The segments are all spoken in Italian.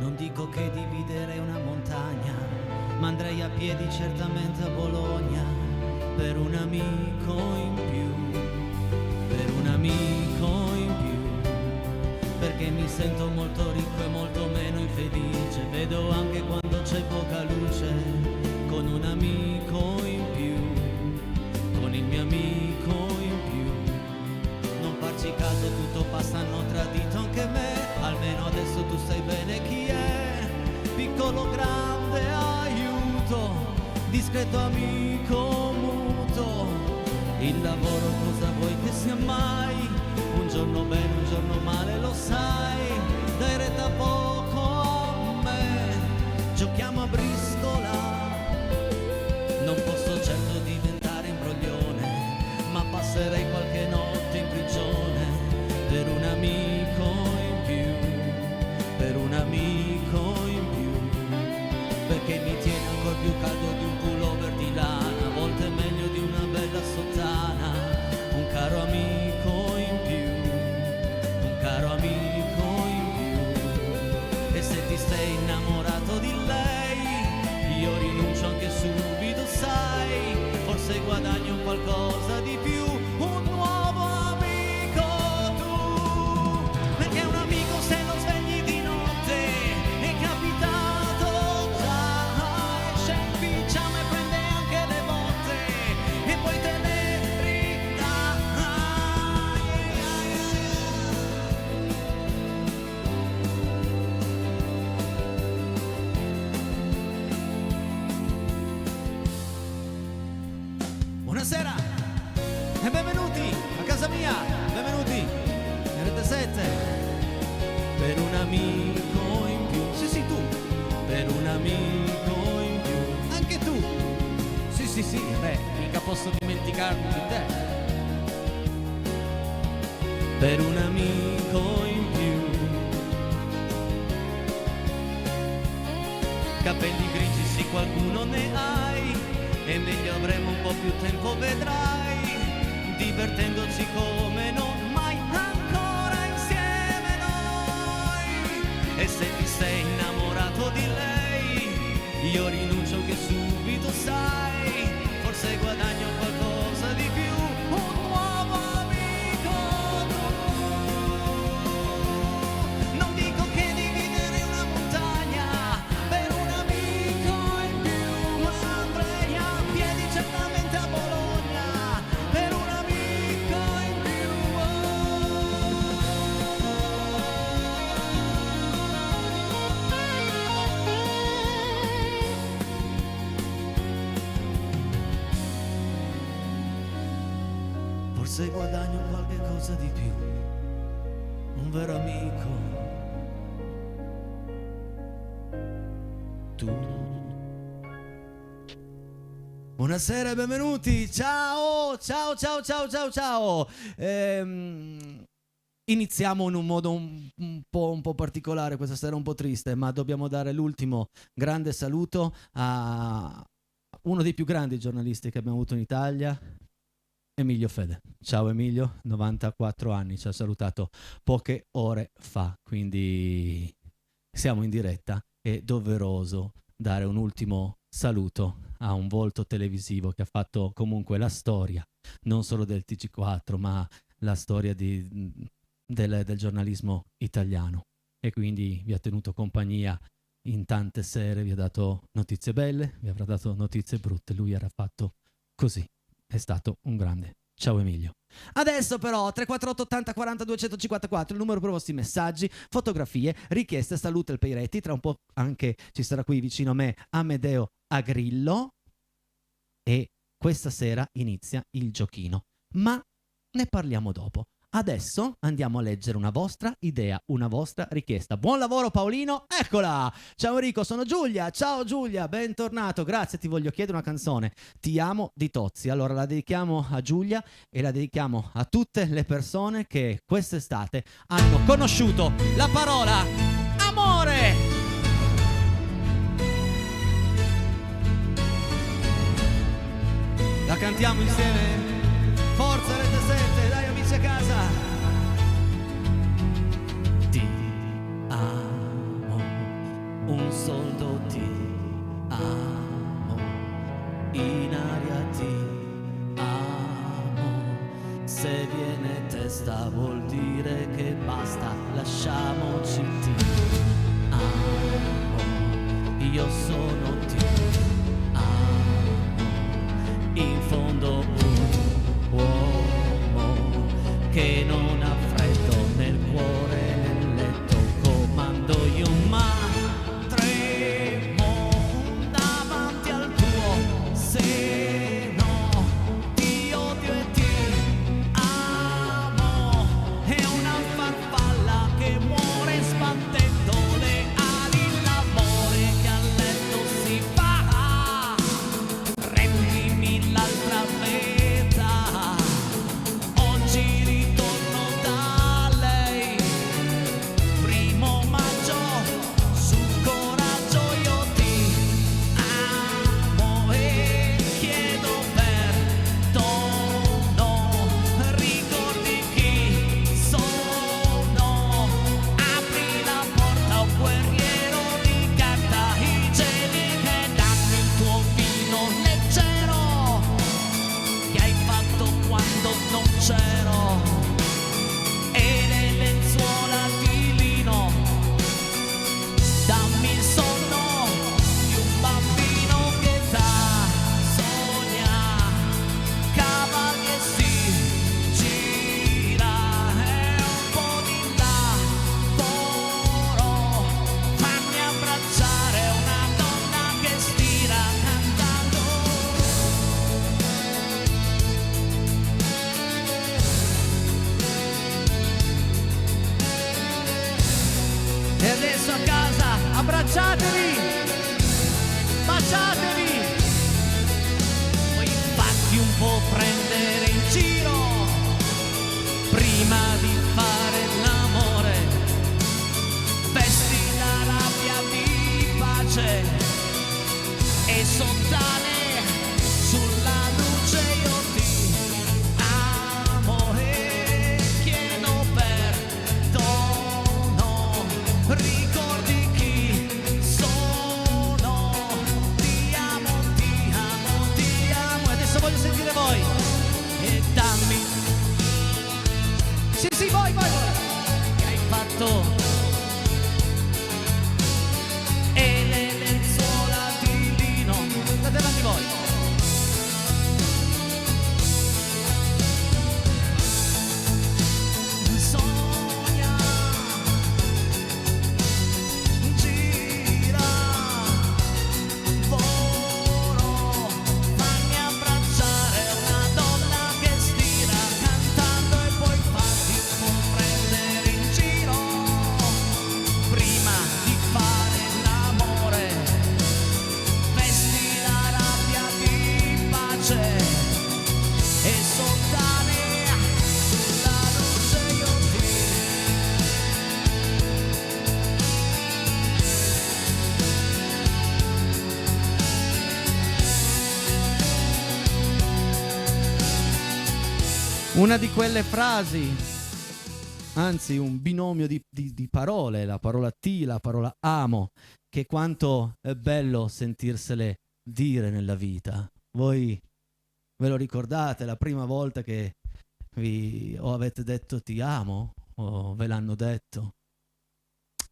Non dico che dividerei una montagna, ma andrei a piedi certamente a Bologna, per un amico in più, per un amico in più, perché mi sento molto ricco e molto meno infelice. Vedo anche quando c'è poca luce, con un amico in più, con il mio amico in più. Non farci caso, tutto passa, hanno tradito anche me, almeno adesso tu sai bene chi è. Piccolo grande aiuto, discreto amico muto. Il lavoro cosa vuoi che sia mai? Un giorno bene, un giorno male, lo sai. Dai retta poco a me, giochiamo a briscola. Non posso certo diventare imbroglione, ma passerei qualche notte in prigione per un amico in più, per un amico in più, perché mi tiene ancora più caldo di un pullover di lana, a volte meglio di una bella sottana. Un caro amico in più, un caro amico in più. E se ti sei innamorato di lei, io rinuncio anche subito, sai, forse guadagno qualcosa di più, un nuovo amico tu, perché un amico se lo svegli di notte è capitato già, esce in pigiama e prende anche le botte e poi te ne ridai. Buonasera e benvenuti a casa mia, benvenuti in Rete 7, per un amico in più, sì tu, per un amico in più, anche tu, sì, beh, mica posso dimenticarmi di te, per un amico in più, capelli grigi sì qualcuno ne hai, e meglio avremo un po' più tempo, vedrai, divertendoci come non mai ancora insieme noi. E se ti sei innamorato di lei, io rinuncio anche subito, sai, forse guadagno qualcosa di più, un nuovo amico tu. Non dico che dividere una montagna per un amico in più, ma andrei a piedi certamente a Bologna per un amico in più. Forse guadagno qualche cosa di più, un vero amico tu. Buonasera e benvenuti, ciao. Iniziamo in un modo un po' particolare questa sera, un po' triste, ma dobbiamo dare l'ultimo grande saluto a uno dei più grandi giornalisti che abbiamo avuto in Italia, Emilio Fede. Ciao Emilio, 94 anni, ci ha salutato poche ore fa, quindi siamo in diretta, è doveroso dare un ultimo saluto a un volto televisivo che ha fatto comunque la storia, non solo del TG4, ma la storia del giornalismo italiano, e quindi vi ha tenuto compagnia in tante sere, vi ha dato notizie belle, vi avrà dato notizie brutte, lui era fatto così, è stato un grande. Ciao Emilio. Adesso però 348 80 40 254, il numero per i vostri messaggi, fotografie, richieste, salute al Peiretti, tra un po' anche ci sarà qui vicino a me Amedeo Agrillo, e questa sera inizia il giochino, ma ne parliamo dopo. Adesso andiamo a leggere una vostra idea, una vostra richiesta. Buon lavoro Paolino, eccola! Ciao Enrico, sono Giulia, ciao Giulia, bentornato, grazie, ti voglio chiedere una canzone, Ti amo di Tozzi. Allora la dedichiamo a Giulia e la dedichiamo a tutte le persone che quest'estate hanno conosciuto la parola amore! La cantiamo insieme? Forza Rete 7, dai amici a casa. Ti amo testa vuol dire che basta, lasciamoci ti amo, io sono ti amo, in fondo un uomo che non ha freddo nel cuore, nel letto, comando io ma tremo davanti al tuo seno, ti odio e ti amo, è una farfalla che muore spantendo le ali, l'amore che a letto si fa, rendimi l'altra metà, oggi ritorno da lei, primo maggio, sul coraggio io ti amo e chiedo perdono, ricordi chi sono, apri la porta, un guerriero di carta igienica, dammi il tuo vino leggero che hai fatto quando non c'ero e le lenzuola di lino, dammi il sonno di un bambino che sogna, cavalli e si gira e un po' di lavoro, fammi abbracciare una donna che stira cantando. E adesso a casa abbracciatevi, baciatevi, poi fatti un po' prendere in giro prima di fare l'amore, vesti la rabbia di pace e sottane sulla luce io ti amo e chiedo perdono, ricordi chi sono, ti amo, ti amo, ti amo, e adesso voglio sentire voi e dammi, sì voi che hai fatto e le lenzuola di lino, andate avanti voi. Sogna, gira, volo, fammi abbracciare una donna che stira cantando e poi fatti un po' prendere in giro prima di fare l'amore, vesti la rabbia di pace e sottane sulla luce io ti una di quelle frasi, anzi un binomio di parole, la parola ti, la parola amo, che quanto è bello sentirsele dire nella vita. Voi ve lo ricordate la prima volta che o avete detto ti amo o ve l'hanno detto?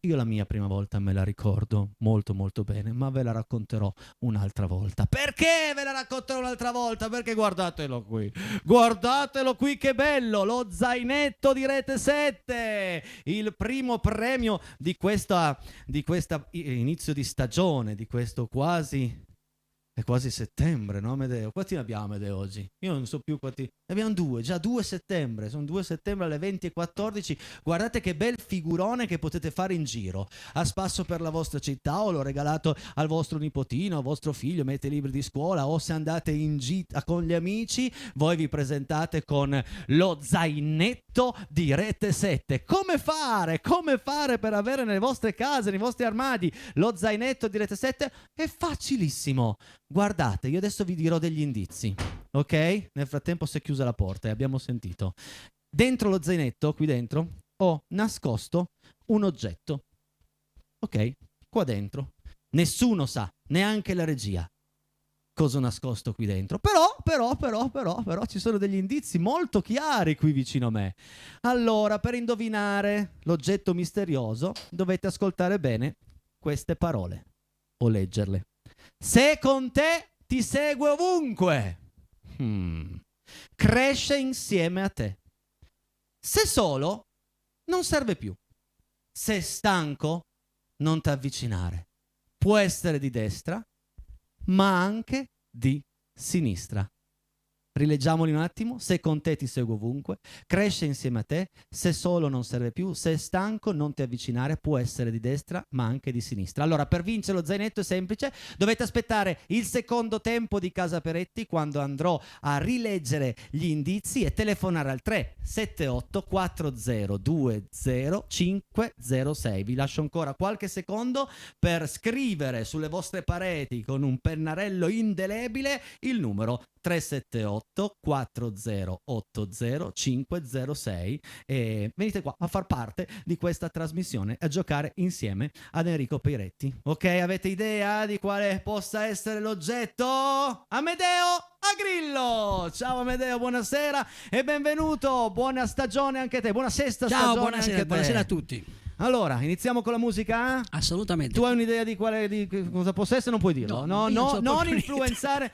Io la mia prima volta me la ricordo molto molto bene, ma ve la racconterò un'altra volta. Perché ve la racconterò un'altra volta? Perché guardatelo qui che bello, lo zainetto di Rete 7, il primo premio di questa inizio di stagione, di questo quasi... È quasi settembre, no Amedeo? Quanti ne abbiamo, Amedeo, oggi? Io non so più quanti... Ne abbiamo due, già 2 settembre. Sono 2 settembre alle 20:14. Guardate che bel figurone che potete fare in giro. A spasso per la vostra città, o l'ho regalato al vostro nipotino, al vostro figlio, mettete libri di scuola, o se andate in gita con gli amici, voi vi presentate con lo zainetto di Rete 7. Come fare? Come fare per avere nelle vostre case, nei vostri armadi, lo zainetto di Rete 7? È facilissimo. Guardate, io adesso vi dirò degli indizi, ok? Nel frattempo si è chiusa la porta e abbiamo sentito. Dentro lo zainetto, qui dentro, ho nascosto un oggetto, ok? Qua dentro. Nessuno sa, neanche la regia. cosa ho nascosto qui dentro. Però ci sono degli indizi molto chiari qui vicino a me. Allora, per indovinare l'oggetto misterioso dovete ascoltare bene queste parole o leggerle. Se con te ti segue ovunque, cresce insieme a te. Se solo, non serve più. Se stanco, non t'avvicinare. Può essere di destra, ma anche di sinistra. Rileggiamoli un attimo. Se con te ti segue ovunque, cresce insieme a te, se solo non serve più, se è stanco non ti avvicinare, può essere di destra ma anche di sinistra. Allora, per vincere lo zainetto è semplice, dovete aspettare il secondo tempo di Casa Peretti, quando andrò a rileggere gli indizi, e telefonare al 378 4020 506. Vi lascio ancora qualche secondo per scrivere sulle vostre pareti con un pennarello indelebile il numero 378 4080 506 e venite qua a far parte di questa trasmissione, a giocare insieme ad Enrico Peretti. Ok, avete idea di quale possa essere l'oggetto? Amedeo Agrillo! Ciao Amedeo, buonasera e benvenuto, buona stagione anche a te, buona sesta Ciao, stagione buonasera, anche a te. buonasera a tutti. Allora, iniziamo con la musica? Assolutamente. Tu hai un'idea di cosa possa essere? Non puoi dirlo. Non influenzare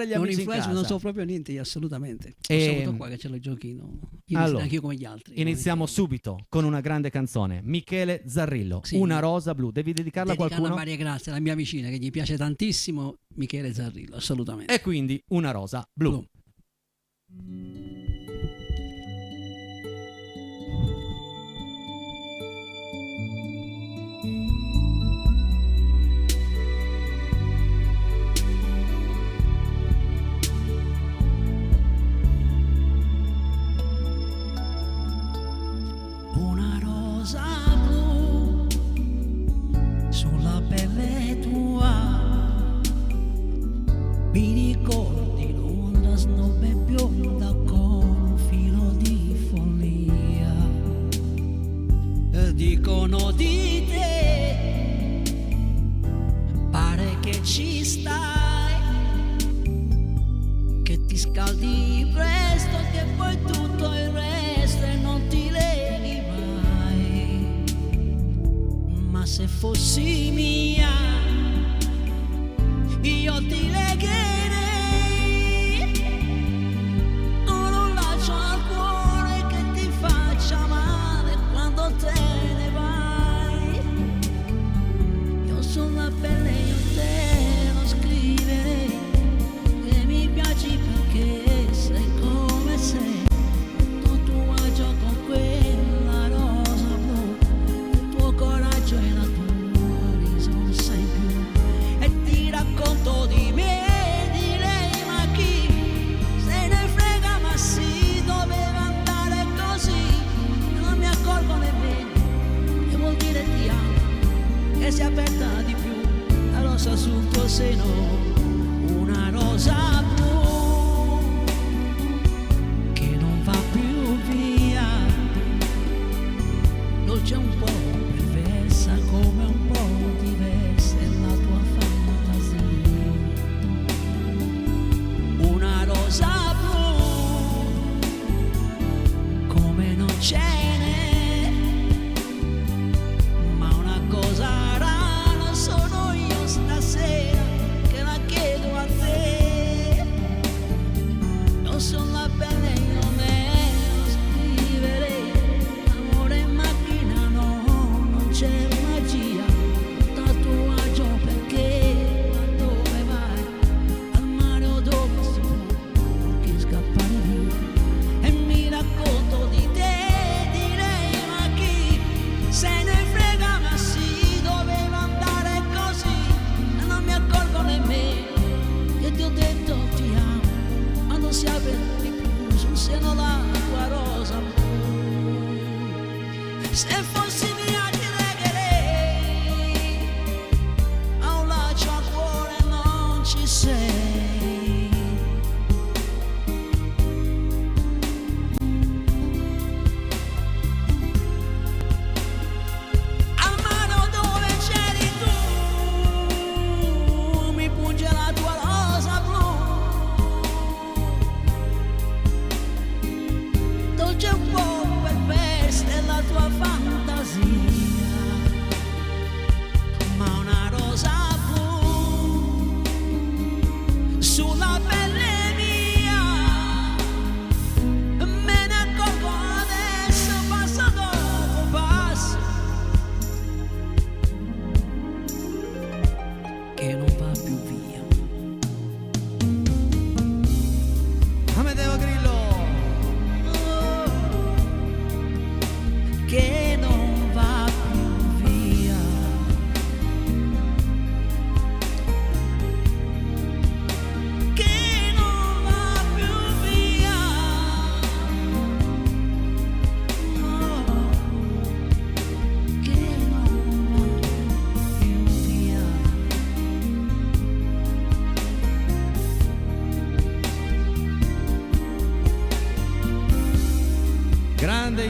gli amici in casa. Non so proprio niente, assolutamente. Ho saputo qua che c'è il giochino. Allora, anch'io come gli altri. Iniziamo subito con una grande canzone. Michele Zarrillo, sì, Una rosa blu. Devi dedicarla a qualcuno? A Maria Grazia, la mia vicina, che gli piace tantissimo Michele Zarrillo, assolutamente. E quindi Una rosa blu. Sulla pelle tua mi ricordi l'onda snobba e bionda con un filo di follia. Dicono di te, pare che ci stai, che ti scaldi presto, che poi tutto il resto e non ti leghi mai. Ma se fossi mia, io ti legherei con un laccio al cuore che ti faccia male quando te ne vai. Io sulla pelle io te lo scriverei, che mi piaci perché sei come sei. Tutto tuo agio con quella rosa blu, il tuo coraggio e la tua risorsa in più. E ti racconto di me e di lei, ma chi se ne frega, ma sì, doveva andare così. Non mi accorgo nemmeno che vuol dire ti amo, che si è aperta di più la rosa sul tuo seno. Una rosa blu che non va più via, dolce un po' perversa, come un po' diversa è la tua fantasia. Una rosa blu come non ce n'è, ma una cosa rara sono io stasera che la chiedo a te.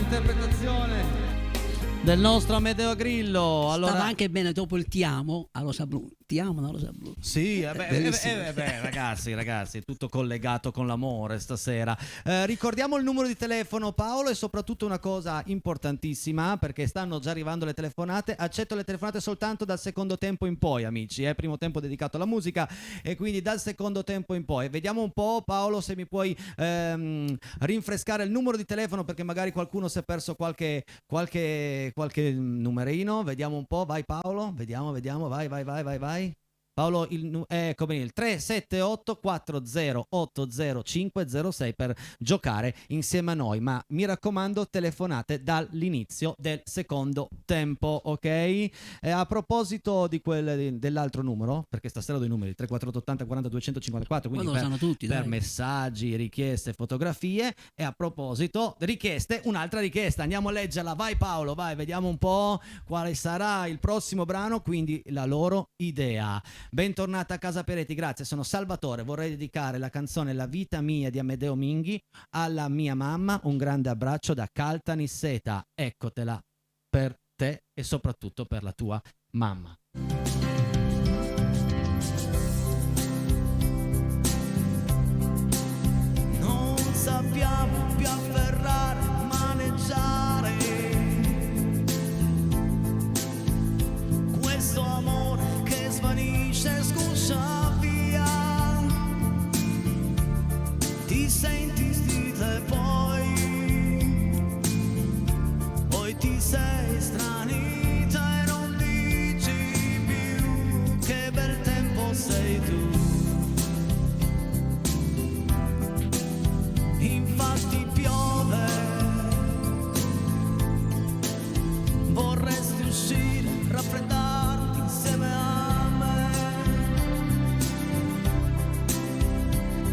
interpretazione del nostro Amedeo Grillo. Allora, stava anche bene dopo il ti amo a Rosa Blu. Ti amo una Rosa Blu. sì, ragazzi, è tutto collegato con l'amore stasera. Ricordiamo il numero di telefono, Paolo, e soprattutto una cosa importantissima, perché stanno già arrivando le telefonate. Accetto le telefonate soltanto dal secondo tempo in poi, amici. Primo tempo dedicato alla musica e quindi dal secondo tempo in poi. Vediamo un po', Paolo, se mi puoi rinfrescare il numero di telefono, perché magari qualcuno si è perso qualche numerino. Vediamo un po', vai Paolo, vediamo, vai. Paolo, ecco bene, il 378 4080 506 per giocare insieme a noi, ma mi raccomando telefonate dall'inizio del secondo tempo, ok? A proposito di dell'altro numero, perché stasera ho due numeri, 34880 40 254, quindi lo sanno tutti, per dai. messaggi, richieste, fotografie. E a proposito richieste, un'altra richiesta, andiamo a leggerla, vai Paolo, vai, vediamo un po' quale sarà il prossimo brano, quindi la loro idea. Bentornata a casa Peretti, grazie, sono Salvatore, vorrei dedicare la canzone La vita mia di Amedeo Minghi alla mia mamma, un grande abbraccio da Caltanissetta, eccotela per te e soprattutto per la tua mamma. Non sappiamo più afferrare, maneggiare questo amore che svanisce, scusa via. Ti senti stile poi ti sei stranita e non dici più che bel tempo sei tu. Infatti piove, vorresti uscire, raffreddarti insieme a me.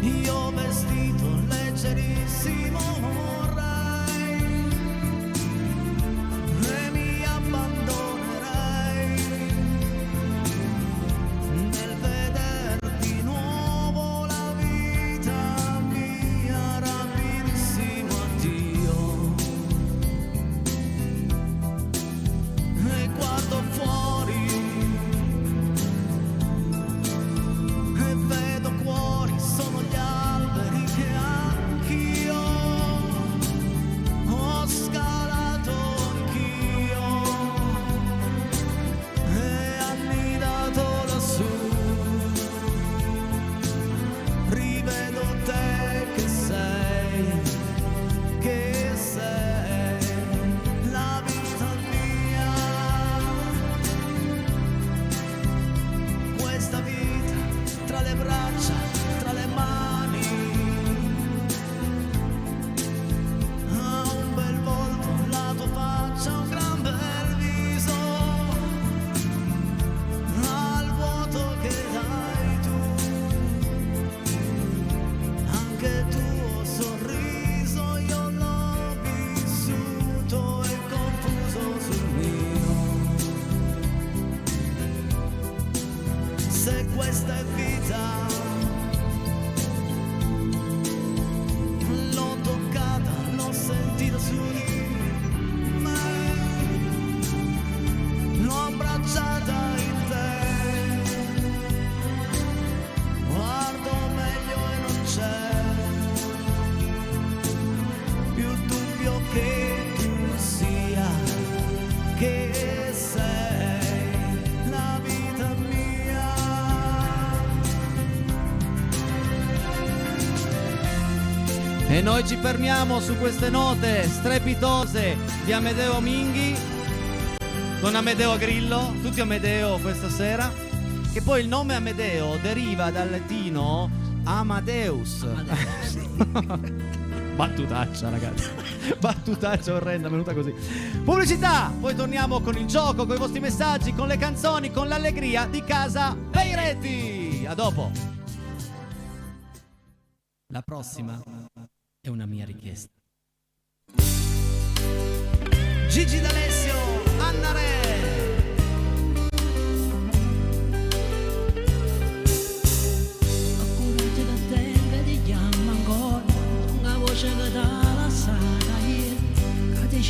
Io vestito leggerissimo vorrei e mi abbandonerei nel veder di nuovo la vita mia, rapidissimo addio. E guardo fuori e vedo cuori, sono gli alberi che anch'io ho scalato anch'io e annidato lassù. Rivedo te che sei la vita mia. Questa vita tra le braccia, tra le mani, ha un bel volto, la tua faccia, un gran bel viso, ha il vuoto che dai tu, anche il tuo sorriso io l'ho vissuto e confuso sul mio. Se questa è vita, l'ho toccata, l'ho sentita su di me, l'ho abbracciata in te, guardo meglio e non c'è più dubbio che tu sia, che sei la vita mia. E noi ci fermiamo su queste note strepitose di Amedeo Minghi con Amedeo Grillo, tutti Amedeo questa sera, che poi il nome Amedeo deriva dal latino Amadeus. Battutaccia, ragazzi. Battutaccia orrenda, venuta così. Pubblicità, poi torniamo con il gioco, con i vostri messaggi, con le canzoni, con l'allegria di casa Peretti. A dopo. La prossima è una mia richiesta. Gigi D'Alessio, Anna Re. Accurate da te, vedi chiama ancora, una voce che dà la strada, che ti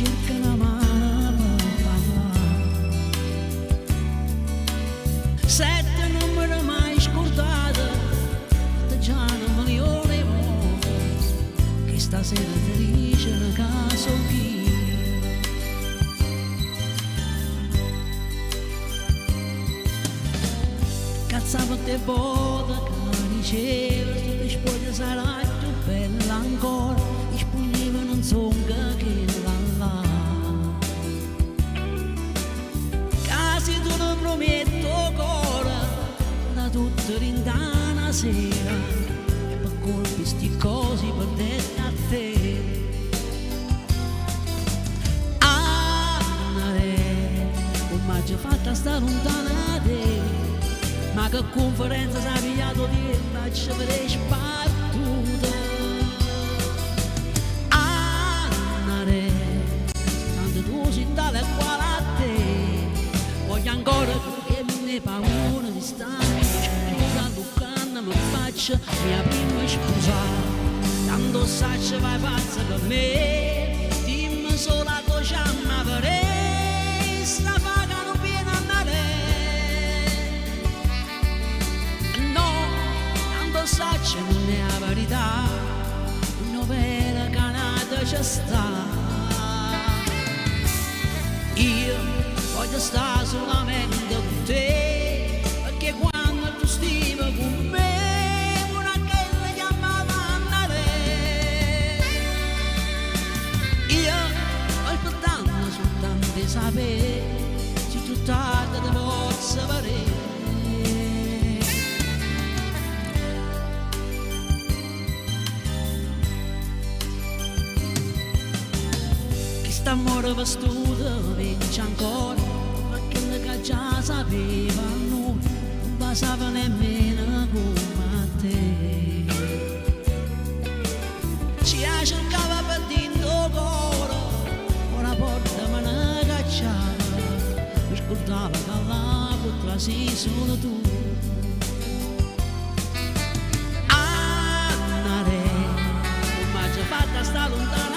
stasera ti dice una casa chi. Cazzavo te boda che diceva tutte spoglie sarai più bella ancora, i spugniva non so che là. Casi tu non prometto ancora da tutto rindana sera, per colpi sti cosi per dette a te. Ormai già fatta sta lontana da te, ma che conferenza si è pigliato di faccia per le sbattute. Annare, tanto tu sei tale quale a te, voglio ancora che ne paura di stare, scusa Lucana mi faccia mia prima scusa, tanto saccia vai pazza per me, dimmi solo la tua ciamma per me, sta pagano piena andare. Saccia non è la verità, una vera canata c'è sta. Io voglio stare solamente con te, perché quando tu stivi con me, una che mi chiamava andare. Io sto aspettando soltanto di sapere se tu tardi ti posso vedere. Amore vestuto vince ancora, perché che già sapevano, non passava nemmeno come a te. Ci cercava per dentro cuore, ora porta me ne cacciava, mi scordava che la potrà sei solo tu. Annare, ormai già fatta sta lontana.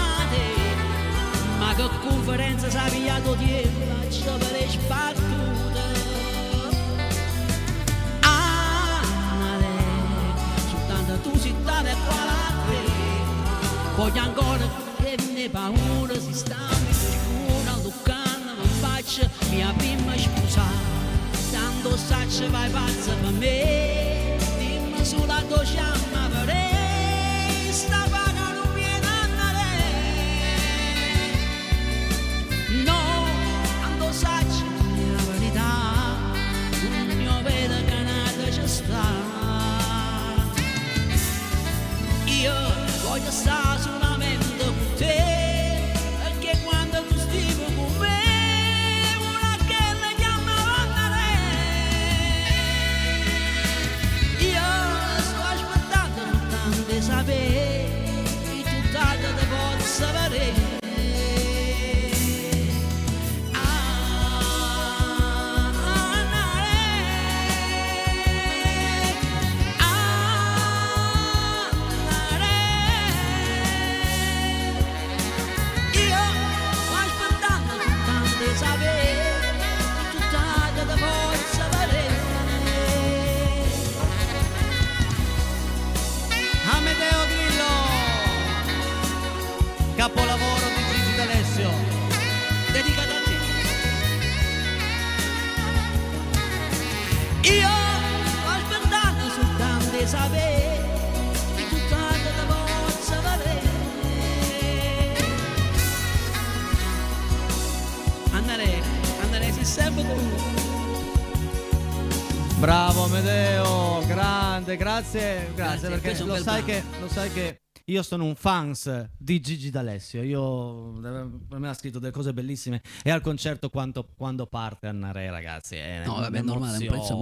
Ma che conferenza si è pigliato di faccia per le sbattute. Annale, soltanto tu sei tale quale a te, voglio ancora che ne paura si sta una Lucana mi faccia mia prima scusa, tanto saccia vai pazza per me, dimmi sulla tua ciamma per me, sta pagando piena andare. No, quando saccia la verità, un mio vero canale c'è sta. Io voglio stare solamente con te, perché quando tu stivi con me, una che mi chiamava andare. Io sto aspettando soltanto di sapere che tu tardi ti posso vedere. Amedeo Grillo, capolavoro di Gigi D'Alessio, dedicato a te. Io sto aspettando soltanto di sapere che tu tanto ti possa valere. Andare, si serve tu. Bravo Amedeo, grande, grazie perché lo sai che io sono un fans di Gigi D'Alessio, per me ha scritto delle cose bellissime e al concerto quando parte Anna Re, ragazzi, è no, vabbè, normale, è un pezzo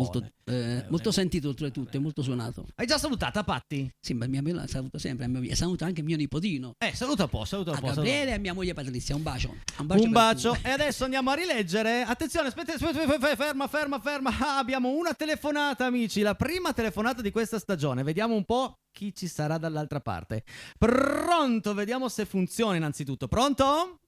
molto sentito oltretutto, è molto suonato. Hai già salutata Patti? Sì, ma mia moglie saluta sempre, saluta anche mio nipotino. Saluta un po'. Gabriele e mia moglie Patrizia, un bacio. Un bacio. E adesso andiamo a rileggere. Attenzione, aspetta, ferma. Abbiamo una telefonata, amici, la prima telefonata di questa stagione. Vediamo un po' chi ci sarà dall'altra parte. Pronto? Vediamo se funziona innanzitutto. Pronto?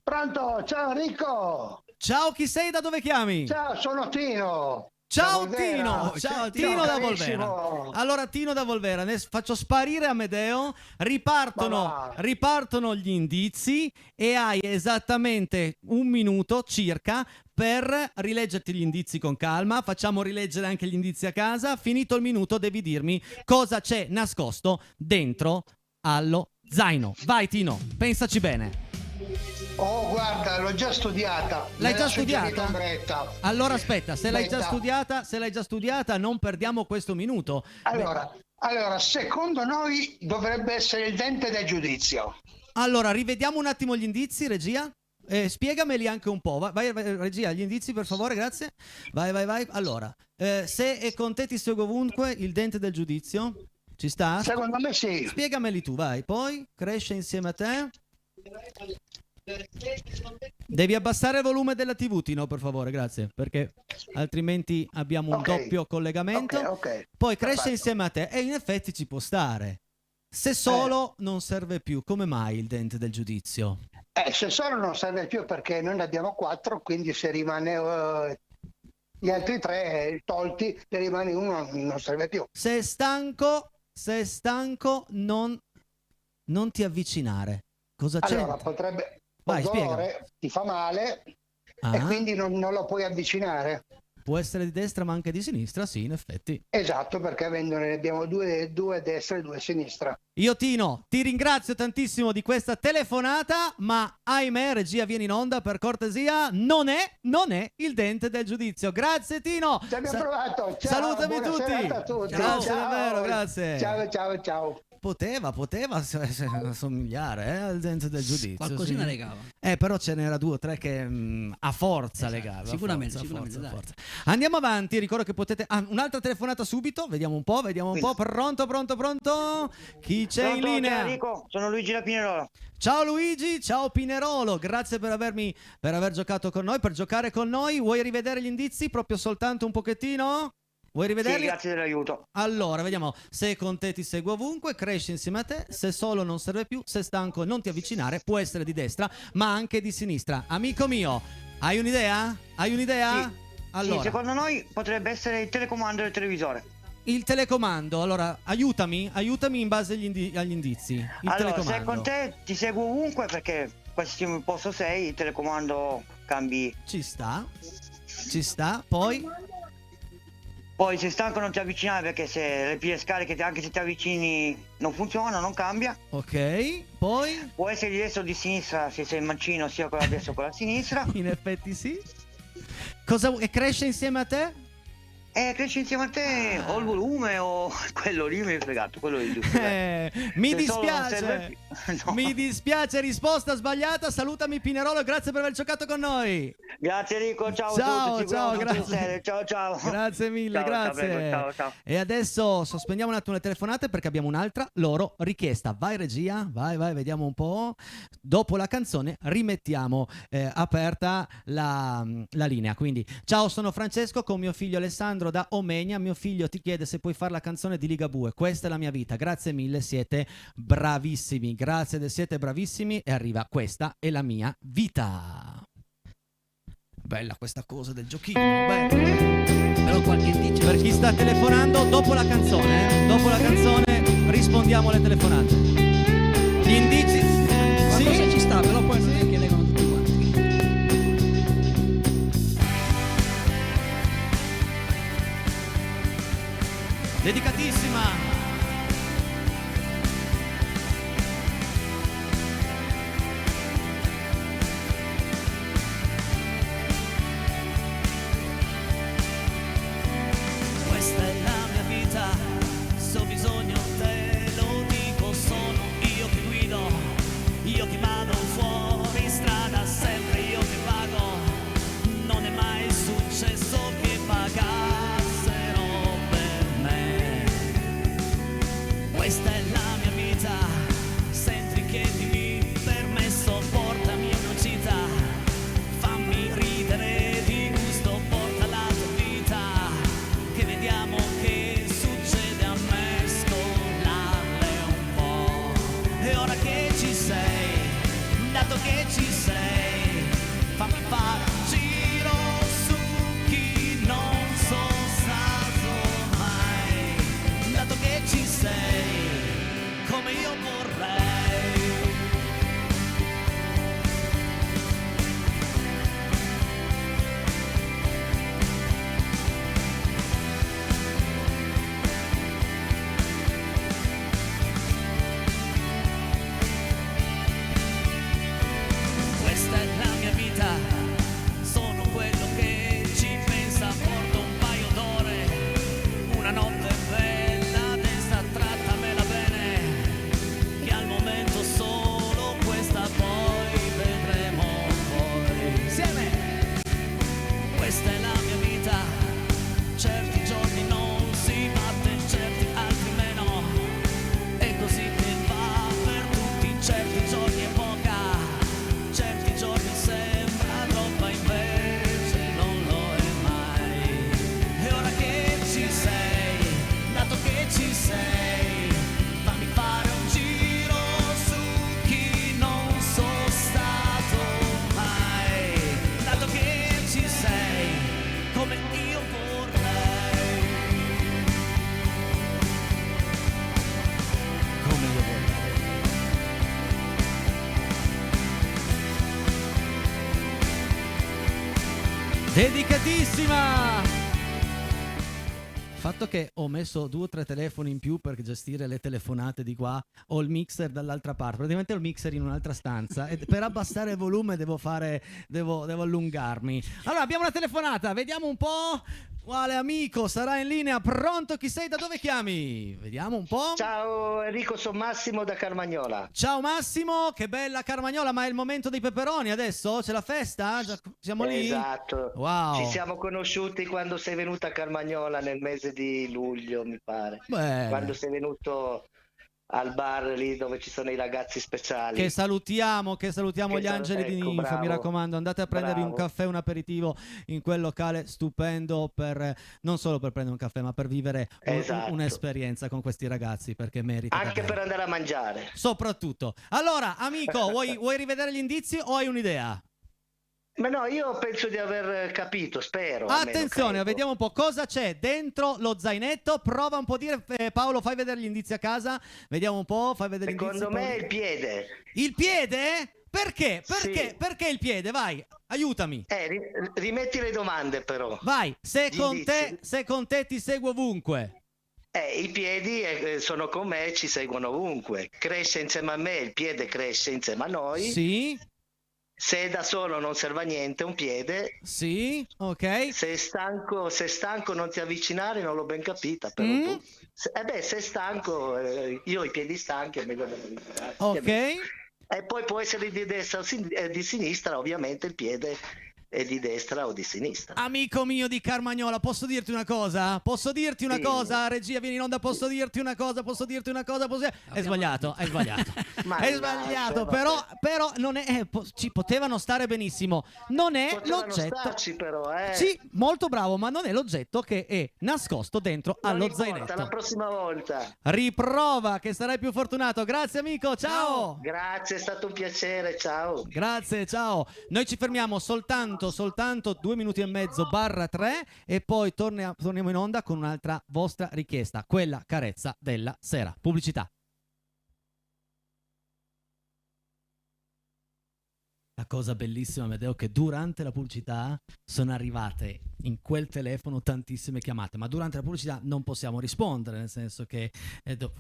Pronto, ciao Enrico. Ciao, chi sei? Da dove chiami? Ciao, sono Tino. Ciao Da Volvera. Tino, ciao Tino da Volvera. Carissimo. Allora Tino da Volvera, ne faccio sparire Amedeo, ripartono gli indizi e hai esattamente 1 minuto circa per rileggerti gli indizi con calma. Facciamo rileggere anche gli indizi a casa. Finito il minuto devi dirmi cosa c'è nascosto dentro allo zaino. Vai Tino, pensaci bene. Oh, guarda, l'ho già studiata. L'hai Me già l'ha suggerita studiata? Ombretta. Allora aspetta, se l'hai già Aspetta. studiata non perdiamo questo minuto. Allora, secondo noi dovrebbe essere il dente del giudizio. Allora, rivediamo un attimo gli indizi, regia. Spiegameli anche un po'. Vai, regia, gli indizi per favore, grazie. Vai. Allora, se è con te ti seguo ovunque, il dente del giudizio. Ci sta? Secondo me sì. Spiegameli tu, vai. Poi, cresce insieme a te. Devi abbassare il volume della TV, Tino, per favore, grazie, perché altrimenti abbiamo un Ok. doppio collegamento. Ok. Poi cresce Perfetto. insieme a te e in effetti ci può stare. Se solo non serve più, come mai il dente del giudizio? Se solo non serve più perché noi ne abbiamo 4, quindi se rimane gli altri 3 tolti, ne rimane uno, non serve più. Se è stanco non ti avvicinare. Cosa c'è? Allora potrebbe Vai, dolore, ti fa male e quindi non lo puoi avvicinare. Può essere di destra ma anche di sinistra, sì, in effetti. Esatto, perché ne abbiamo due a destra e 2 a sinistra. Io Tino, ti ringrazio tantissimo di questa telefonata, ma ahimè, regia vieni in onda per cortesia, non è il dente del giudizio. Grazie Tino. Ci abbiamo provato. Ciao, Salutami buona tutti. serata a tutti. Grazie Ciao. davvero, grazie. Ciao. Poteva assomigliare al dente del giudizio. Qualcosina sì. legava. Però ce n'era 2 o 3 che a forza Esatto, legava. sicuramente, a sicuramente, dai. forza. Andiamo avanti, ricordo che potete... un'altra telefonata subito, vediamo un po'. Pronto? Chi c'è in linea? Ciao Enrico, sono Luigi da Pinerolo. Ciao Luigi, ciao Pinerolo, grazie per aver giocato con noi, per giocare con noi. Vuoi rivedere gli indizi proprio soltanto un pochettino? Vuoi rivederli? Sì, grazie dell'aiuto. Allora, vediamo. Se con te ti seguo ovunque, cresce insieme a te. Se solo non serve più, se stanco non ti avvicinare. Può essere di destra, ma anche di sinistra. Amico mio, hai un'idea? Sì. Allora, Sì, secondo noi potrebbe essere il telecomando del televisore. il telecomando. Allora, aiutami in base agli indizi. Il Allora, telecomando. se con te ti seguo ovunque, perché qualsiasi posto sei, il telecomando cambi. Ci sta. Poi se stanco non ti avvicinare, perché se le pile scariche anche se ti avvicini non funzionano, non cambia. Ok, poi? Può essere di destra o di sinistra, se sei mancino sia con la destra o con la sinistra. In effetti sì. E cresce insieme a te? Cresci insieme a te o il volume o quello lì mi hai fregato, quello lì giusto. Mi Se solo non dispiace. serve più- No. Mi dispiace, risposta sbagliata. Salutami Pinerolo, grazie per aver giocato con noi. Grazie Enrico, ciao Ciao, a tutti. ciao, tutte le grazie. sere. Ciao. Grazie mille, Ciao, grazie. ciao. E adesso sospendiamo un attimo le telefonate perché abbiamo un'altra loro richiesta. Vai regia, vai, vediamo un po'. Dopo la canzone rimettiamo aperta la linea. Quindi, ciao, sono Francesco con mio figlio Alessandro da Omegna. Mio figlio ti chiede se puoi fare la canzone di Ligabue. Questa è la mia vita. Grazie mille, siete bravissimi. Siete bravissimi. E arriva Questa è la mia vita. Bella questa cosa del giochino, bella. Però qualche indizio. Per chi sta telefonando, dopo la canzone rispondiamo alle telefonate. Gli indizi? Qualcosa ci sta, però poi non è che legano tutti quanti. Dedicatissima. Questa è la mia vita, se ho bisogno te lo dico, sono io che guido, io che vado fuori strada, sempre io che pago, non è mai successo che pagassero per me. Questa è la mia vita, senti che dimmi permesso, portami una gita, fammi ridere di gusto, porta la tua vita, che vediamo che succede a me, scollarle un po'. E ora che ci sei, dato che ci sei, fammi fare un giro su chi non so Dedicatissima! Il fatto che ho messo 2 o 3 telefoni in più per gestire le telefonate di qua, ho il mixer dall'altra parte, praticamente ho il mixer in un'altra stanza e per abbassare il volume devo allungarmi. Allora abbiamo una telefonata, vediamo un po'. Quale amico sarà in linea? Pronto? Chi sei? Da dove chiami? Vediamo un po'. Ciao Enrico, sono Massimo da Carmagnola. Ciao Massimo, che bella Carmagnola, ma è il momento dei peperoni adesso? C'è la festa? Già, siamo lì? Esatto. Wow. Ci siamo conosciuti quando sei venuto a Carmagnola nel mese di luglio, mi pare. Bene. Quando sei venuto al bar lì dove ci sono i ragazzi speciali. Che salutiamo gli angeli di Ninfa, bravo. mi raccomando, andate a prendervi un Bravo. caffè, un aperitivo in quel locale stupendo non solo per prendere un caffè, ma per vivere Esatto. un'esperienza con questi ragazzi, perché merita Anche davvero. per andare a mangiare. Soprattutto. Allora, amico, vuoi rivedere gli indizi o hai un'idea? Ma no, io penso di aver capito, spero. almeno Attenzione, credo. vediamo un po' cosa c'è dentro lo zainetto. Prova un po' a dire, Paolo, fai vedere gli indizi a casa. Vediamo un po', fai vedere gli indizi. Secondo me è Paolo. il piede. Il piede? Perché? Sì. Perché il piede? Vai, aiutami. Rimetti le domande però. Vai, se Gli con indizi. te ti seguo ovunque. I piedi sono con me, ci seguono ovunque. Cresce insieme a me, il piede cresce insieme a noi. Sì, Se è da solo non serve a niente un piede. sì, ok. Se è stanco non ti avvicinare, non l'ho ben capita. Però tu. Se è stanco, io ho i piedi stanchi, è meglio non avvicinarsi. Ok. E poi può essere di destra o di sinistra, ovviamente il piede è di destra o di sinistra. Amico mio di Carmagnola, posso dirti una cosa? Sì. Regia, vieni in onda, posso dirti una cosa? È sbagliato. Mannaggia, È sbagliato, vabbè. però non è, ci potevano stare benissimo. Non è Potevano l'oggetto. starci però, Sì, molto bravo, ma non è l'oggetto che è nascosto dentro Non allo importa, zainetto. la prossima volta. Riprova che sarai più fortunato. Grazie amico, ciao. Grazie, è stato un piacere, ciao. Grazie, ciao. Noi ci fermiamo soltanto 2 minuti e mezzo / 3 e poi torniamo in onda con un'altra vostra richiesta, quella carezza della sera. Pubblicità. La cosa bellissima, Amedeo, che durante la pubblicità sono arrivate in quel telefono tantissime chiamate, ma durante la pubblicità non possiamo rispondere, nel senso che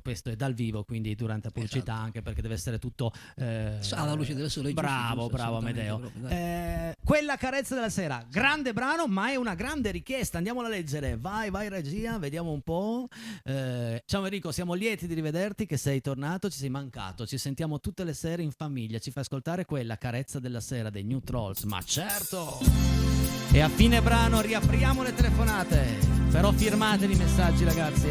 questo è dal vivo, quindi durante la pubblicità, Esatto. anche perché deve essere tutto alla luce del sole, bravo, giusto, Amedeo. assolutamente, proprio, Quella carezza della sera, grande brano, ma è una grande richiesta. Andiamola a leggere. Vai regia, vediamo un po'. Ciao Enrico, siamo lieti di rivederti, che sei tornato, ci sei mancato. Ci sentiamo tutte le sere in famiglia. Ci fai ascoltare quella carezza della sera dei New Trolls, ma certo. E a fine brano riapriamo le telefonate, però firmatevi i messaggi, ragazzi,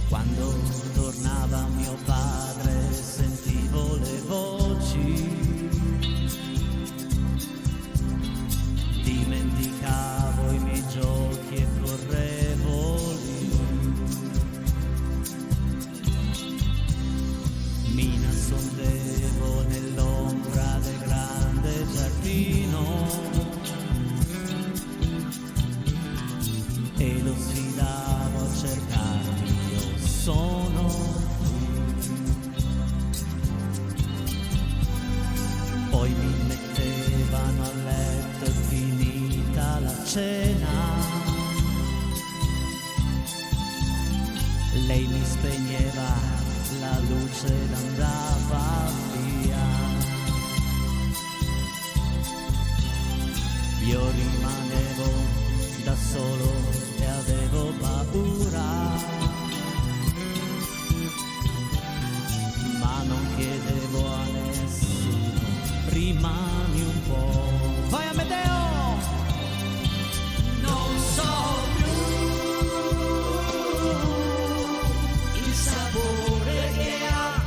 Quando tornava mio padre sentivo le voci, dimenticavo i miei giochi e correvo lì. Mi nascondevo nell'ombra del grande giardino e lo sfidavo a cercarmi, io sono qui. Poi mi mettevano a letto e finita la cena, lei mi spegneva la luce ed andava via. Io rimanevo da solo e avevo paura, ma non chiedevo a nessuno, rimani un po'. Vai Amedeo! Non so più il sapore che ha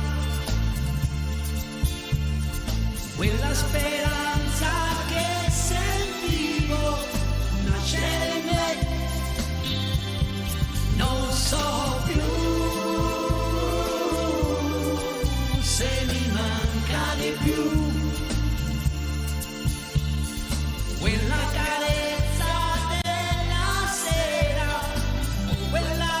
quella speranza che sentivo nascere in me. Non so più se mi manca di più quella carezza della sera, quella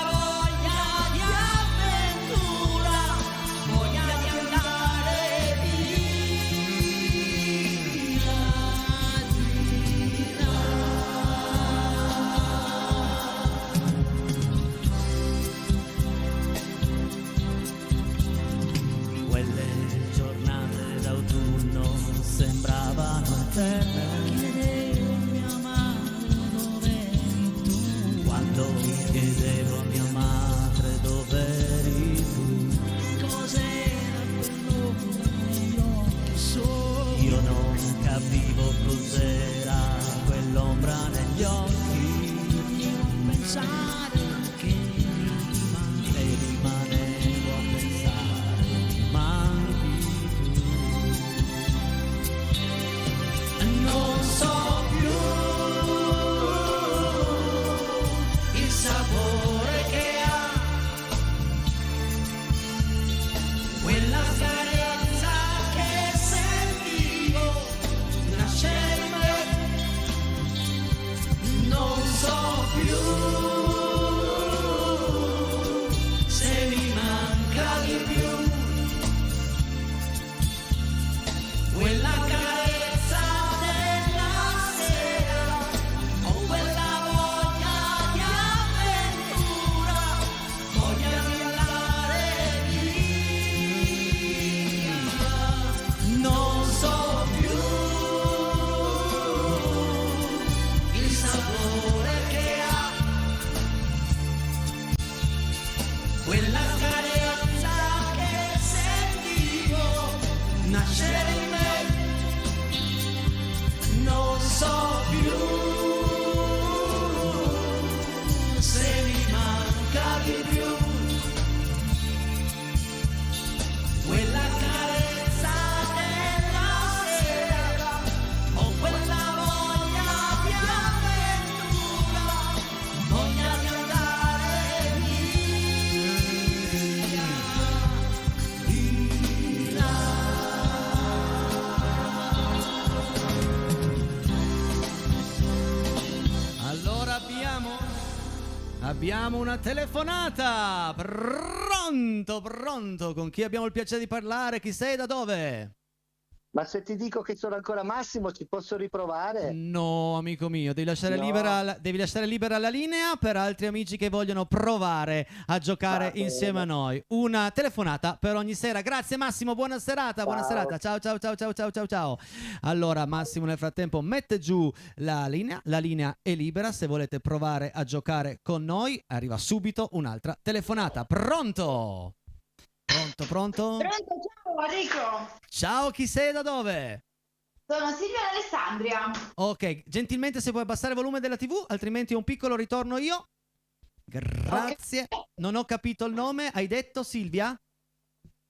terra. Chiedevo a mia madre dove eri tu. Quando chiedevo a mia madre dov'eri tu, Cos'era quell'ombra negli occhi suoi? io non capivo cos'era quell'ombra negli occhi. Non pensare che rimane. E rimanevo a pensare, manchi tu. Non so più il sapore che ha quella carezza che sentivo nascere in me. Non so più se mi manca di più quella carezza della sera o quella voglia di avventura, voglia di andare via. Non so più il sapore che ha quella carezza che sentivo nascere in me. Non so più se mi manca di più quella carezza della sera o quella voglia di avventura, voglia di andare via, di là. Allora abbiamo una telefonata. Pronto, con chi abbiamo il piacere di parlare? Chi sei, da dove? Ma se ti dico che sono ancora Massimo, ci posso riprovare? No, amico mio, devi lasciare, No. devi lasciare libera la linea per altri amici che vogliono provare a giocare Va bene. insieme a noi. Una telefonata per ogni sera. Grazie Massimo, buona serata, buona Ciao. serata. Ciao, ciao, ciao, ciao, ciao, ciao, ciao. Allora Massimo nel frattempo mette giù la linea è libera. Se volete provare a giocare con noi, arriva subito un'altra telefonata. Pronto? Pronto? Pronto, ciao Enrico, Ciao, chi sei, da dove? sono Silvia d'Alessandria. Ok, gentilmente se puoi abbassare il volume della TV, altrimenti un piccolo ritorno io. Grazie. Non ho capito il nome, hai detto Silvia?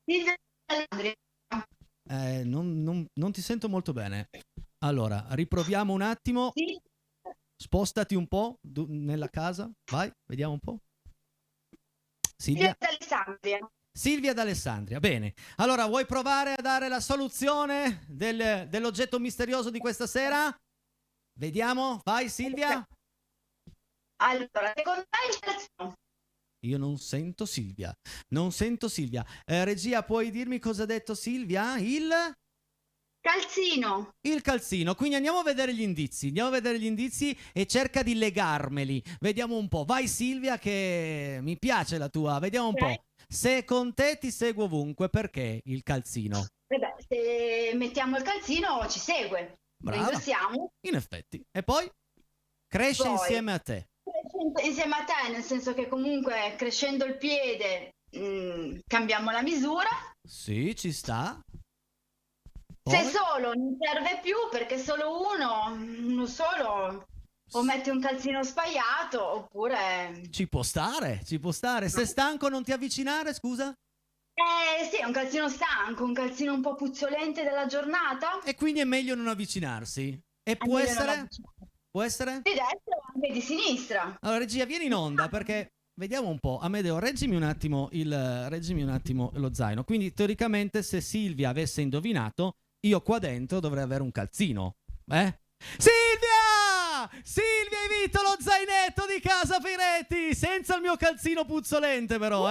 Silvia d'Alessandria. Non ti sento molto bene. Allora, riproviamo un attimo. Sì, Spostati un po' nella casa. Vai, vediamo un po'. Silvia d'Alessandria. Silvia d'Alessandria, bene. Allora, vuoi provare a dare la soluzione dell'oggetto misterioso di questa sera? Vediamo, vai Silvia. Allora, secondo me il calzino. Io non sento Silvia. Regia, puoi dirmi cosa ha detto Silvia? Calzino. Il calzino. Quindi andiamo a vedere gli indizi. E cerca di legarmeli. Vediamo un po'. Vai Silvia, che mi piace la tua. Vediamo un po'. Se con te ti seguo ovunque, perché il calzino? Beh, se mettiamo il calzino ci segue. Brava. Lo indossiamo. In effetti. E poi? Cresce Poi. insieme a te. Insieme a te, nel senso che comunque crescendo il piede cambiamo la misura. Sì, ci sta. Se Poi? solo non serve più perché solo uno solo o mette un calzino spaiato oppure... Ci può stare. Se stanco non ti avvicinare, scusa? Sì, è un calzino stanco, un calzino un po' puzzolente della giornata. E quindi è meglio non avvicinarsi. E può Meglio non essere? avvicinarsi. Può essere? Di destra o anche di sinistra. Allora, regia, vieni in onda perché vediamo un po'. Amedeo, reggimi un attimo lo zaino. Quindi, teoricamente, se Silvia avesse indovinato, io qua dentro dovrei avere un calzino. Silvia! Silvia, hai vinto lo zainetto di casa Pinetti, senza il mio calzino puzzolente però,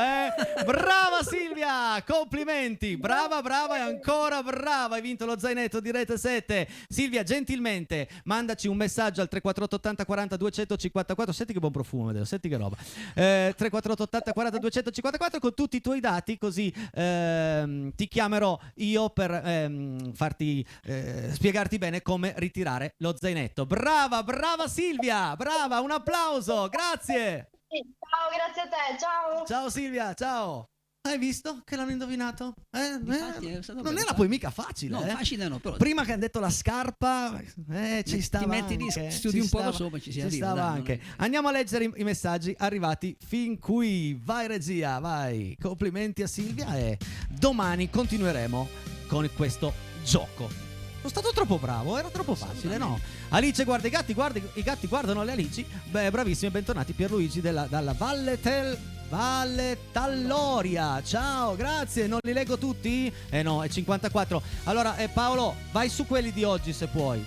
brava Silvia, complimenti, brava e ancora brava, hai vinto lo zainetto di Rete 7. Silvia, gentilmente mandaci un messaggio al 348 80 40 254, senti che buon profumo, Medeo, senti che roba, 348 80 40 254 con tutti i tuoi dati, così ti chiamerò io per farti spiegarti bene come ritirare lo zainetto. Brava Silvia, brava, un applauso, grazie. Ciao, grazie a te, ciao. Ciao Silvia, ciao. Hai visto che l'hanno indovinato? Infatti è stato Non bello, era poi mica facile. No, facile no, però Prima che hanno detto la scarpa, ci stava ti metti lì, anche, studi ci un poco stava- sopra, ci si ci arriva, stava dai, anche. non Andiamo a leggere i messaggi arrivati fin qui. Vai regia, vai. Complimenti a Silvia e domani continueremo con questo gioco. Sono stato troppo bravo, era troppo facile, no? Alice guarda i gatti guardano le alici. Beh, bravissimi, bentornati Pierluigi dalla Valle Talloria. Ciao, grazie, non li leggo tutti? No, è 54. Allora, Paolo, vai su quelli di oggi se puoi.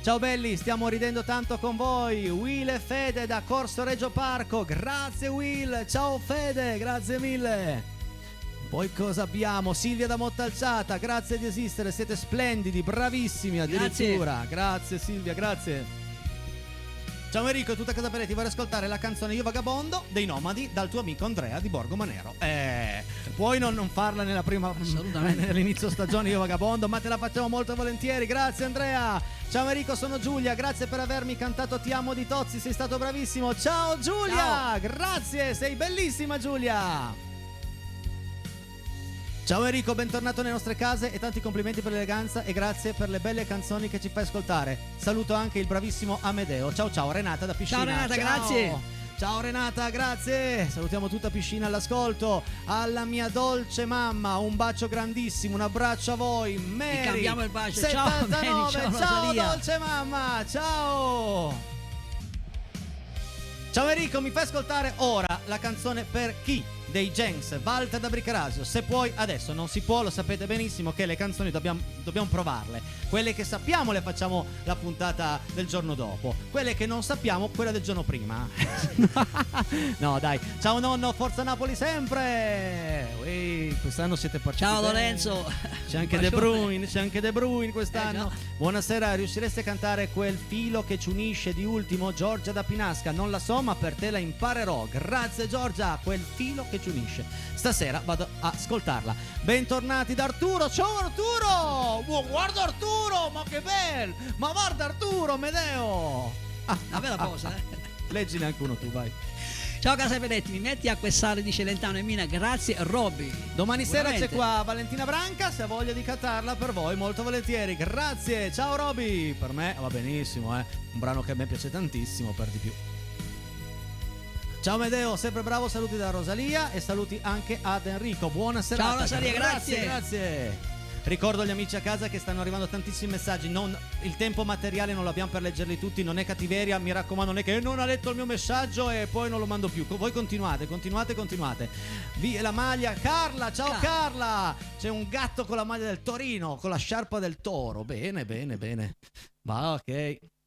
Ciao belli, stiamo ridendo tanto con voi. Will e Fede da Corso Reggio Parco. Grazie Will, ciao Fede, grazie mille. Poi cosa abbiamo? Silvia da Montalciata, grazie di esistere, siete splendidi, bravissimi addirittura. Grazie Silvia, grazie. Ciao Enrico, tutta casa Peretti, vorrei ascoltare la canzone Io Vagabondo dei Nomadi dal tuo amico Andrea di Borgo Manero. Puoi non farla nella prima, nell'inizio stagione Io Vagabondo, ma te la facciamo molto volentieri. Grazie Andrea. Ciao Enrico, sono Giulia, grazie per avermi cantato Ti amo di Tozzi, sei stato bravissimo. Ciao Giulia, ciao. Grazie, sei bellissima Giulia. Ciao Enrico, bentornato nelle nostre case e tanti complimenti per l'eleganza e grazie per le belle canzoni che ci fai ascoltare. Saluto anche il bravissimo Amedeo. Ciao Renata da Piscina. Ciao Renata, grazie. Ciao Renata, grazie. Salutiamo tutta Piscina all'ascolto. Alla mia dolce mamma, un bacio grandissimo, un abbraccio a voi. Mary, e cambiamo il bacio. 79. Ciao, Mary, ciao dolce mamma, ciao. Ciao Enrico, mi fai ascoltare ora la canzone Per chi? Dei Gens, Walter da Bricarasio. Se puoi, adesso non si può, lo sapete benissimo che le canzoni dobbiamo provarle. Quelle che sappiamo le facciamo la puntata del giorno dopo. Quelle che non sappiamo, quella del giorno prima. No dai, ciao nonno, forza Napoli sempre. Ui, quest'anno siete partiti. Ciao bene. Lorenzo. C'è anche De Bruyne quest'anno. No. Buonasera, riuscireste a cantare Quel filo che ci unisce di ultimo? Giorgia da Pinasca. Non la so, ma per te la imparerò. Grazie Giorgia, Quel filo che ci unisce. Stasera vado a ascoltarla. Bentornati da Arturo. Ciao Arturo. Guarda Arturo, ma che bello. Ma guarda Arturo, Medeo. Una bella cosa, Leggine anche uno tu, vai. Ciao Casa Peretti, mi metti a quest'ale di Celentano e Mina, grazie Robby. Domani sera Veramente. c'è qua Valentina Branca, se ha voglia di cantarla per voi molto volentieri. Grazie, ciao Roby. Per me va benissimo, un brano che a me piace tantissimo, per di più. Ciao Medeo, sempre bravo, saluti da Rosalia e saluti anche ad Enrico. Buona serata. Ciao Rosalia, grazie. Ricordo agli amici a casa che stanno arrivando tantissimi messaggi. Il tempo materiale non l'abbiamo per leggerli tutti, non è cattiveria, mi raccomando, non è che non ha letto il mio messaggio e poi non lo mando più. Voi continuate. La maglia, Carla, ciao Carla. C'è un gatto con la maglia del Torino, con la sciarpa del Toro. Bene. Va, ok.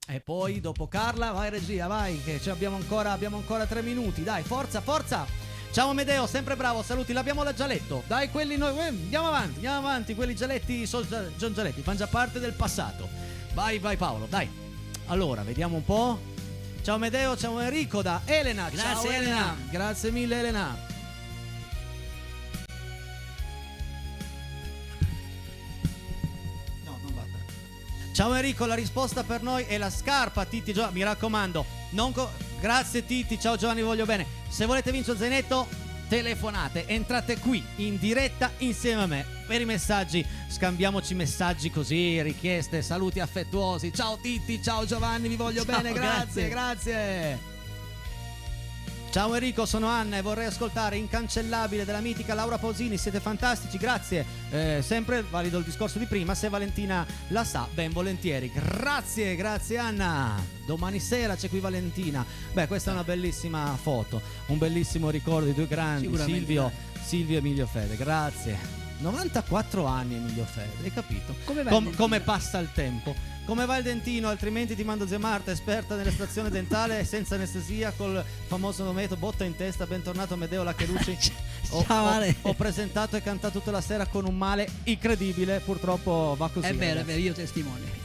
E poi dopo Carla, vai regia, vai, che abbiamo ancora 3 minuti. Dai, forza. Ciao Amedeo, sempre bravo, saluti, l'abbiamo già letto. Dai, quelli noi, andiamo avanti, quelli gialetti sono gialetti, fanno già parte del passato. Vai Paolo, dai. Allora, vediamo un po'. Ciao Amedeo, ciao Enrico da Elena. Grazie, ciao Elena. Grazie mille Elena. No, non battere. Ciao Enrico, la risposta per noi è la scarpa, Titti, mi raccomando. Grazie Titti, ciao Giovanni, voglio bene. Se volete vincere il zainetto, telefonate, entrate qui in diretta insieme a me. Per i messaggi, scambiamoci messaggi così, richieste, saluti affettuosi. Ciao Titti, ciao Giovanni, vi voglio Ciao, bene, grazie. Ciao Enrico, sono Anna e vorrei ascoltare Incancellabile della mitica Laura Pausini, siete fantastici, grazie. Sempre valido il discorso di prima, se Valentina la sa, ben volentieri. Grazie Anna. Domani sera c'è qui Valentina. Beh, questa è una bellissima foto, un bellissimo ricordo di due grandi, Silvio e Emilio Fede, grazie. 94 anni Emilio Fede, hai capito? Come va il dentino? Come passa il tempo. Come va il dentino? Altrimenti ti mando zia Marta, esperta nell'estrazione dentale senza anestesia, col famoso metodo botta in testa. Bentornato Amedeo Lacherucci. Ciao Ale. Ho presentato e cantato tutta la sera con un male incredibile, purtroppo va così. È vero, ragazzi. io testimone.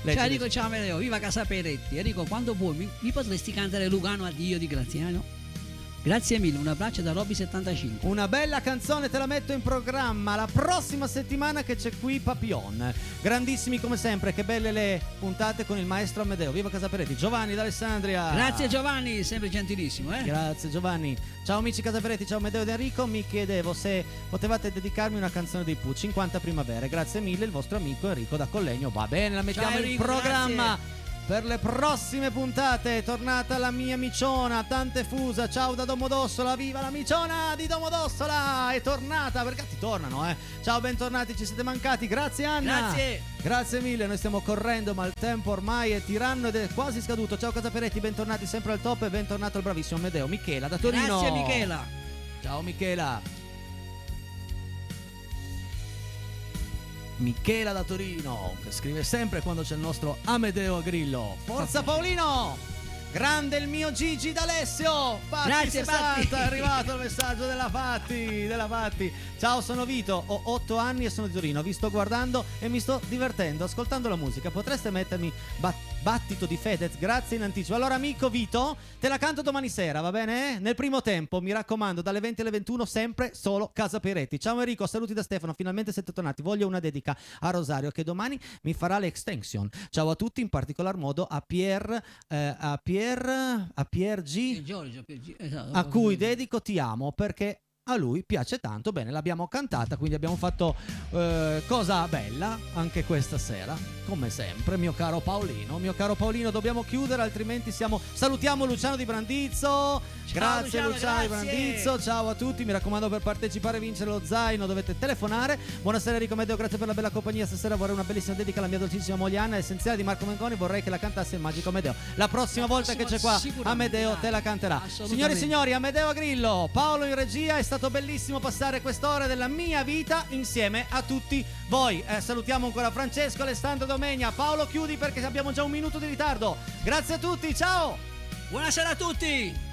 Leggi, Ciao Enrico, leggi. ciao Amedeo, viva Casa Peretti. Enrico, quando vuoi mi potresti cantare Lugano Addio di Graziano? Grazie mille, un abbraccio da Robby75. Una bella canzone, te la metto in programma la prossima settimana che c'è qui Papillon. Grandissimi come sempre, che belle le puntate con il maestro Amedeo. Viva Casa Peretti. Giovanni d'Alessandria. Grazie Giovanni, sempre gentilissimo. Grazie Giovanni. Ciao amici Casa Peretti, ciao Amedeo ed Enrico. Mi chiedevo se potevate dedicarmi una canzone dei Pooh, 50 primavere. Grazie mille, il vostro amico Enrico da Collegno. Va bene, la mettiamo Ciao, in Enrico, programma. grazie. Per le prossime puntate è tornata la mia miciona Tantefusa. Ciao da Domodossola, viva la miciona di Domodossola! È tornata, perché ti tornano, Ciao, bentornati, ci siete mancati. Grazie Anna. Grazie. Grazie mille, noi stiamo correndo, ma il tempo ormai è tiranno ed è quasi scaduto. Ciao Casa Peretti, bentornati sempre al top e bentornato il bravissimo Amedeo. Michela da Torino. Grazie Michela. Ciao Michela. Michela da Torino, che scrive sempre quando c'è il nostro Amedeo Grillo. Forza Paolino! Grande il mio Gigi d'Alessio. Fatti Grazie, 60, Fatti. è arrivato il messaggio della Fatti. Ciao, sono Vito, ho 8 anni e sono di Torino. Vi sto guardando e mi sto divertendo ascoltando la musica. Potreste mettermi Battito di Fedez? Grazie in anticipo. Allora amico Vito, te la canto domani sera, va bene? Nel primo tempo, mi raccomando, dalle 20 alle 21 sempre solo Casa Peretti. Ciao Enrico, saluti da Stefano, finalmente siete tornati. Voglio una dedica a Rosario che domani mi farà le extension. Ciao a tutti, in particolar modo a Pier G, Giorgio, esatto. a cui dedico Ti amo, perché a lui piace tanto. Bene, l'abbiamo cantata, quindi abbiamo fatto cosa bella anche questa sera, come sempre. Mio caro Paolino, dobbiamo chiudere, altrimenti salutiamo Luciano di Brandizzo. Grazie Luciano di Brandizzo. Ciao a tutti, mi raccomando, per partecipare e vincere lo zaino dovete telefonare. Buonasera Enrico Amedeo, grazie per la bella compagnia. Stasera vorrei una bellissima dedica alla mia dolcissima moglie Anna, essenziale di Marco Mengoni. Vorrei che la cantasse il magico Amedeo. La prossima volta che c'è qua Amedeo te la canterà. Signori e signori, Amedeo Grillo, Paolo in regia. È stato bellissimo passare quest'ora della mia vita insieme a tutti voi. Salutiamo ancora Francesco, Alessandro Domegna. Paolo, chiudi perché abbiamo già un minuto di ritardo. Grazie a tutti, ciao. Buonasera a tutti.